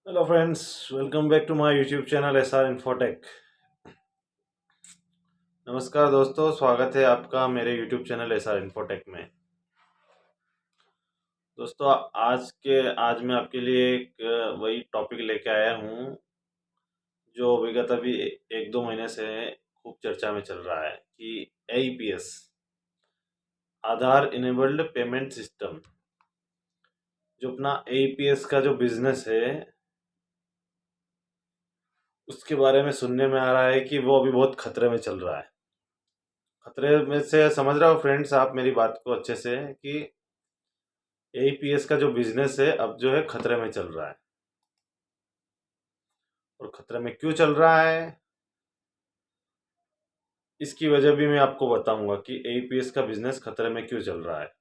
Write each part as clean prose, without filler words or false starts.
Hello friends, welcome back to my YouTube channel SR Infotech. नमस्कार दोस्तों, स्वागत है आपका मेरे यूट्यूब चैनल एसआर इन्फोटेक में। दोस्तों, आज मैं आपके लिए एक वही टॉपिक लेके आया हूँ जो विगत अभी एक दो महीने से खूब चर्चा में चल रहा है कि एईपीएस, आधार इनेबल्ड पेमेंट सिस्टम, जो अपना एईपीएस का जो बिजनेस है उसके बारे में सुनने में आ रहा है कि वो अभी बहुत खतरे में चल रहा है। खतरे में से समझ रहे हो फ्रेंड्स आप मेरी बात को अच्छे से, कि एईपीएस का जो बिजनेस है अब जो है खतरे में चल रहा है। और खतरे में क्यों चल रहा है, इसकी वजह भी मैं आपको बताऊंगा कि एईपीएस का बिजनेस खतरे में क्यों चल रहा है।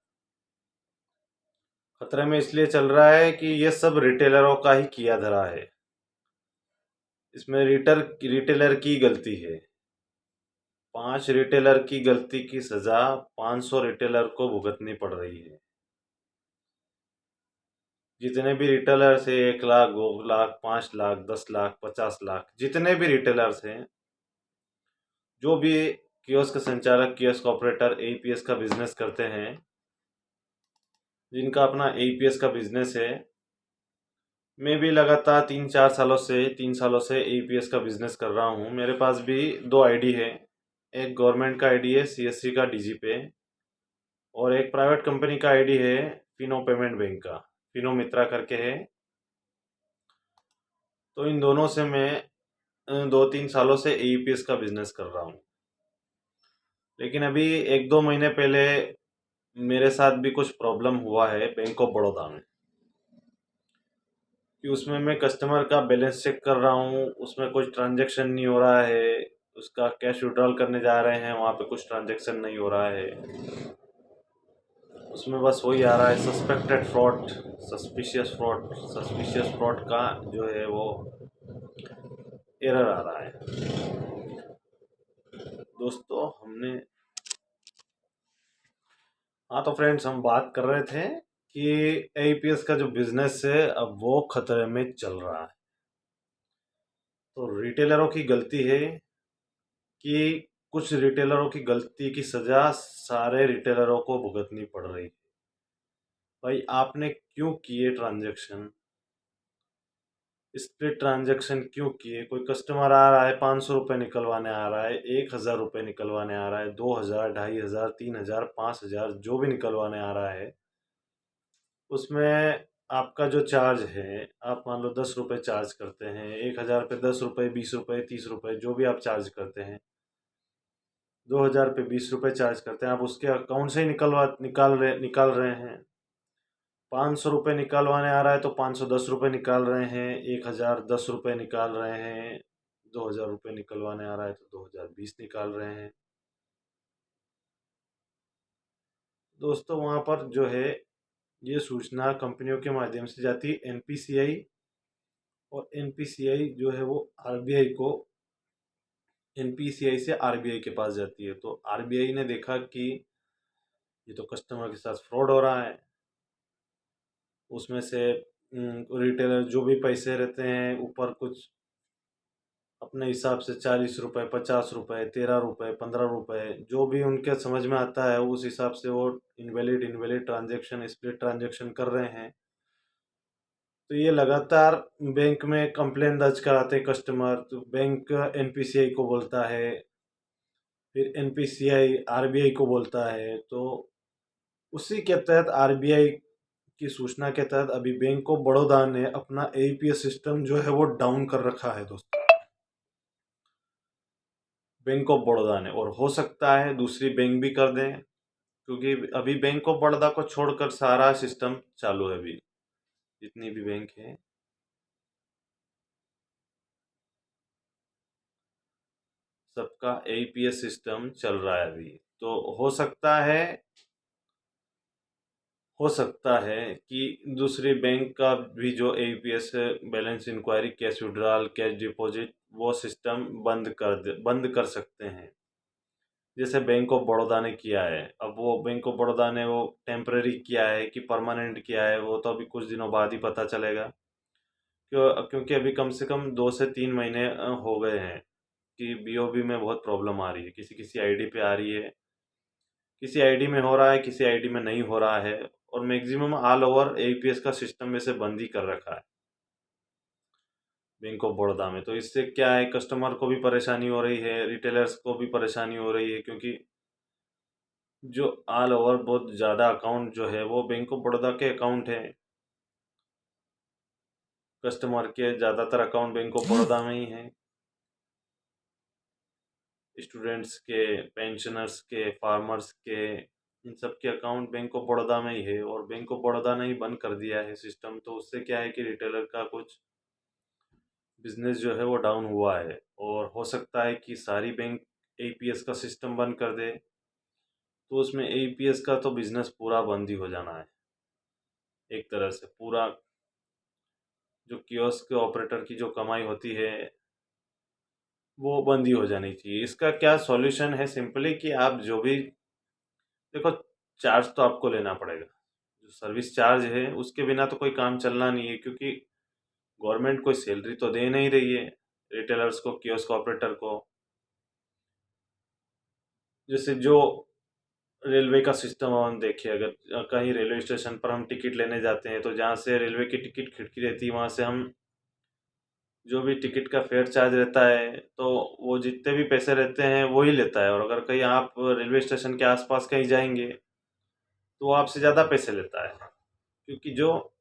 खतरे में इसलिए चल रहा है कि ये सब रिटेलरों का ही किया धरा है। इसमें रिटेलर की गलती है। 5 रिटेलर की गलती की सजा 500 रिटेलर को भुगतनी पड़ रही है। जितने भी रिटेलर्स है, 1 लाख, 2 लाख, 5 लाख, 10 लाख, 50 लाख, जितने भी रिटेलर्स हैं, जो भी कियोस्क संचालक, कियोस्क ऑपरेटर एईपीएस का बिजनेस करते हैं, जिनका अपना एईपीएस का बिजनेस है, मैं भी लगातार 3 सालों से एईपीएस का बिजनेस कर रहा हूँ। मेरे पास भी 2 आईडी है। एक गवर्नमेंट का आईडी है सीएससी का डीजी पे, और एक प्राइवेट कंपनी का आईडी है फिनो पेमेंट बैंक का, फिनो मित्रा करके है। तो इन दोनों से मैं 2-3 सालों से एईपीएस का बिजनेस कर रहा हूँ। लेकिन अभी एक दो महीने पहले मेरे साथ भी कुछ प्रॉब्लम हुआ है बैंक ऑफ बड़ौदा में, कि उसमें मैं कस्टमर का बैलेंस चेक कर रहा हूँ, उसमें कुछ ट्रांजैक्शन नहीं हो रहा है। उसका कैश विड्रॉल करने जा रहे हैं, वहाँ पे कुछ ट्रांजैक्शन नहीं हो रहा है। उसमें बस वही आ रहा है सस्पेक्टेड फ्रॉड, सस्पिशियस फ्रॉड का जो है वो एरर आ रहा है। दोस्तों हमने हाँ तो फ्रेंड्स, हम बात कर रहे थे कि एईपीएस का जो बिजनेस है अब वो खतरे में चल रहा है। तो रिटेलरों की गलती है कि कुछ रिटेलरों की गलती की सजा सारे रिटेलरों को भुगतनी पड़ रही है। भाई, आपने क्यों किए ट्रांजैक्शन, स्प्लिट ट्रांजैक्शन क्यों किए? कोई कस्टमर आ रहा है, 500 रुपये निकलवाने आ रहा है, 1,000 रुपये निकलवाने आ रहा है, 2,000, 2,500, 3,000, 5,000, जो भी निकलवाने आ रहा है, उसमें आपका जो चार्ज है, आप मान लो 10 रुपये चार्ज करते हैं। 1,000 पे 10 रुपये, 20 रुपये, 30 रुपये, जो भी आप चार्ज करते हैं, 2,000 पे 20 रुपये चार्ज करते हैं, आप उसके अकाउंट से ही निकाल रहे हैं। 500 रुपये निकालवाने आ रहा है तो 510 रुपये निकाल रहे हैं। 1,010 रुपये निकाल रहे हैं। 2,000 रुपये निकलवाने आ रहा है तो 2,020 निकाल रहे हैं। दोस्तों, वहाँ पर जो है ये सूचना कंपनियों के माध्यम से जाती है एनपीसीआई, और एनपीसीआई जो है वो आरबीआई को, एनपीसीआई से आरबीआई के पास जाती है। तो आरबीआई ने देखा कि ये तो कस्टमर के साथ फ्रॉड हो रहा है। उसमें से रिटेलर जो भी पैसे रहते हैं ऊपर कुछ अपने हिसाब से 40 रुपये, 50 रुपये, 13 रुपये, 15 रुपये, जो भी उनके समझ में आता है उस हिसाब से वो इनवैलिड ट्रांजैक्शन, स्प्लिट ट्रांजैक्शन कर रहे हैं। तो ये लगातार बैंक में कंप्लेन दर्ज कराते हैं कस्टमर, तो बैंक एनपीसीआई को बोलता है, फिर एनपीसीआई आरबीआई को बोलता है। तो उसी के तहत, आरबीआई की सूचना के तहत, अभी बैंक ऑफ बड़ौदा ने अपना एईपीएस सिस्टम जो है वो डाउन कर रखा है दोस्तों। बैंक ऑफ बड़ौदा ने, और हो सकता है दूसरी बैंक भी कर दें, क्योंकि अभी बैंक ऑफ बड़ौदा को छोड़कर सारा सिस्टम चालू है अभी, जितनी भी बैंक है सबका एईपीएस सिस्टम चल रहा है अभी। तो हो सकता है कि दूसरे बैंक का भी जो AEPS balance inquiry, cash withdrawal, cash deposit, वो सिस्टम बंद कर सकते हैं, जैसे बैंक ऑफ बड़ौदा ने किया है। अब वो बैंक ऑफ बड़ौदा ने वो टेम्पररी किया है कि परमानेंट किया है, वो तो अभी कुछ दिनों बाद ही पता चलेगा। क्योंकि अभी कम से कम 2 से 3 महीने हो गए हैं कि बीओबी में बहुत प्रॉब्लम आ रही है। किसी किसी आईडी पे आ रही है, किसी आईडी में हो रहा है, किसी आईडी में नहीं हो रहा है, और मैक्सिमम ऑल ओवर एईपीएस का सिस्टम में से बंद ही कर रखा है बैंक ऑफ बड़ौदा में। तो इससे क्या है, कस्टमर को भी परेशानी हो रही है, रिटेलर्स को भी परेशानी हो रही है, क्योंकि जो ऑल ओवर बहुत ज़्यादा अकाउंट जो है वो बैंक ऑफ बड़ौदा के अकाउंट है। कस्टमर के ज़्यादातर अकाउंट बैंक ऑफ बड़ौदा में ही है। स्टूडेंट्स के, पेंशनर्स के, फार्मर्स के, इन सब के अकाउंट बैंक ऑफ बड़ौदा में ही है, और बैंक ऑफ बड़ौदा ने ही बंद कर दिया है सिस्टम। तो उससे क्या है कि रिटेलर का कुछ बिजनेस जो है वो डाउन हुआ है, और हो सकता है कि सारी बैंक एईपीएस का सिस्टम बंद कर दे, तो उसमें एईपीएस का तो बिजनेस पूरा बंद ही हो जाना है। एक तरह से पूरा जो कियोस्क के ऑपरेटर की जो कमाई होती है वो बंद ही हो जानी चाहिए। इसका क्या सॉल्यूशन है, सिंपली कि आप जो भी, देखो, चार्ज तो आपको लेना पड़ेगा। जो सर्विस चार्ज है उसके बिना तो कोई काम चलना नहीं है, क्योंकि गवर्नमेंट कोई सैलरी तो दे नहीं रही है रिटेलर्स को, कियोस्क ऑपरेटर को। जैसे जो रेलवे का सिस्टम हम देखिए, अगर कहीं रेलवे स्टेशन पर हम टिकट लेने जाते हैं, तो जहाँ से रेलवे की टिकट खिड़की रहती है वहाँ से हम जो भी टिकट का फेयर चार्ज रहता है, तो वो जितने भी पैसे रहते हैं वो ही लेता है। और अगर कहीं आप रेलवे स्टेशन के आसपास कहीं जाएंगे तो वो आपसे ज़्यादा पैसे लेता है, क्योंकि जो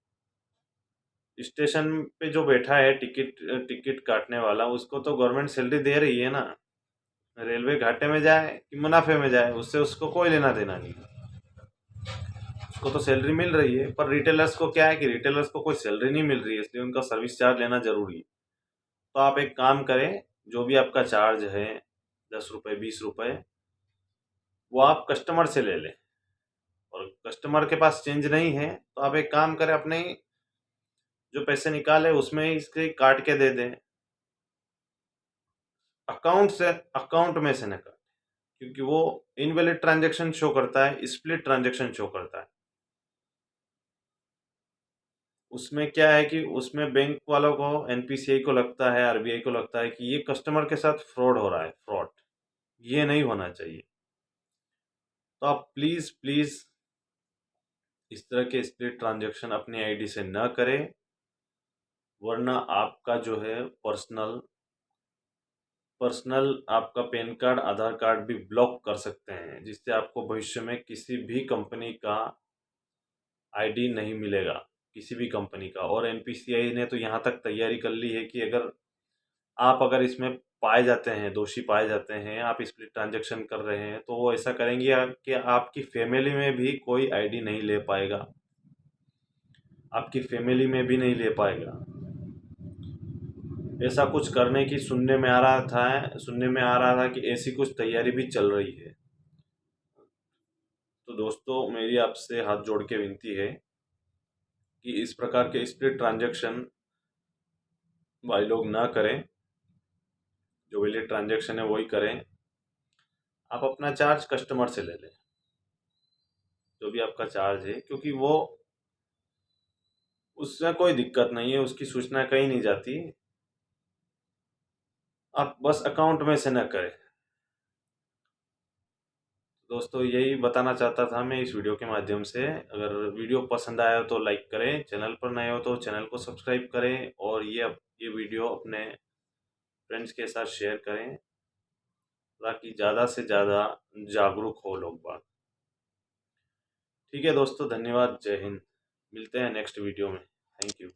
स्टेशन पे जो बैठा है टिकट टिकट काटने वाला, उसको तो गवर्नमेंट सैलरी दे रही है ना। रेलवे घाटे में जाए कि मुनाफे में जाए, उससे उसको कोई लेना देना नहीं, उसको तो सैलरी मिल रही है। पर रिटेलर्स को क्या है कि रिटेलर्स को कोई सैलरी नहीं मिल रही है, इसलिए उनका सर्विस चार्ज लेना जरूरी है। तो आप एक काम करें, जो भी आपका चार्ज है, 10 रुपये, 20 रुपये, वो आप कस्टमर से ले लें। और कस्टमर के पास चेंज नहीं है तो आप एक काम करें, अपने जो पैसे निकाले उसमें ही इसके काट के दे दें, अकाउंट में से न काट, क्योंकि वो इनवैलिड ट्रांजैक्शन शो करता है, स्प्लिट ट्रांजैक्शन शो करता है। उसमें क्या है कि उसमें बैंक वालों को, एनपीसीआई को लगता है, आरबीआई को लगता है कि ये कस्टमर के साथ फ्रॉड हो रहा है, फ्रॉड, ये नहीं होना चाहिए। तो आप प्लीज़ प्लीज़ इस तरह के स्प्लिट ट्रांजैक्शन अपनी आईडी से न करें, वरना आपका जो है पर्सनल आपका पैन कार्ड, आधार कार्ड भी ब्लॉक कर सकते हैं, जिससे आपको भविष्य में किसी भी कंपनी का आईडी नहीं मिलेगा, किसी भी कंपनी का। और एनपीसीआई ने तो यहाँ तक तैयारी कर ली है कि अगर इसमें पाए जाते हैं, दोषी पाए जाते हैं, आप स्प्लिट ट्रांजैक्शन कर रहे हैं, तो वो ऐसा करेंगे कि आपकी फैमिली में भी कोई आईडी नहीं ले पाएगा, आपकी फैमिली में भी नहीं ले पाएगा। ऐसा कुछ करने की सुनने में आ रहा था कि ऐसी कुछ तैयारी भी चल रही है। तो दोस्तों, मेरी आपसे हाथ जोड़ के विनती है कि इस प्रकार के स्प्लिट ट्रांजैक्शन भाई लोग ना करें। जो वैलिड ट्रांजैक्शन है वही करें। आप अपना चार्ज कस्टमर से ले लें, जो भी आपका चार्ज है, क्योंकि वो, उसमें कोई दिक्कत नहीं है, उसकी सूचना कहीं नहीं जाती। आप बस अकाउंट में से न करें। दोस्तों, यही बताना चाहता था मैं इस वीडियो के माध्यम से। अगर वीडियो पसंद आया हो तो लाइक करें, चैनल पर नए हो तो चैनल को सब्सक्राइब करें, और ये वीडियो अपने फ्रेंड्स के साथ शेयर करें, ताकि ज़्यादा से ज़्यादा जागरूक हो लोग बाग। ठीक है दोस्तों, धन्यवाद, जय हिंद। मिलते हैं नेक्स्ट वीडियो में। Thank you.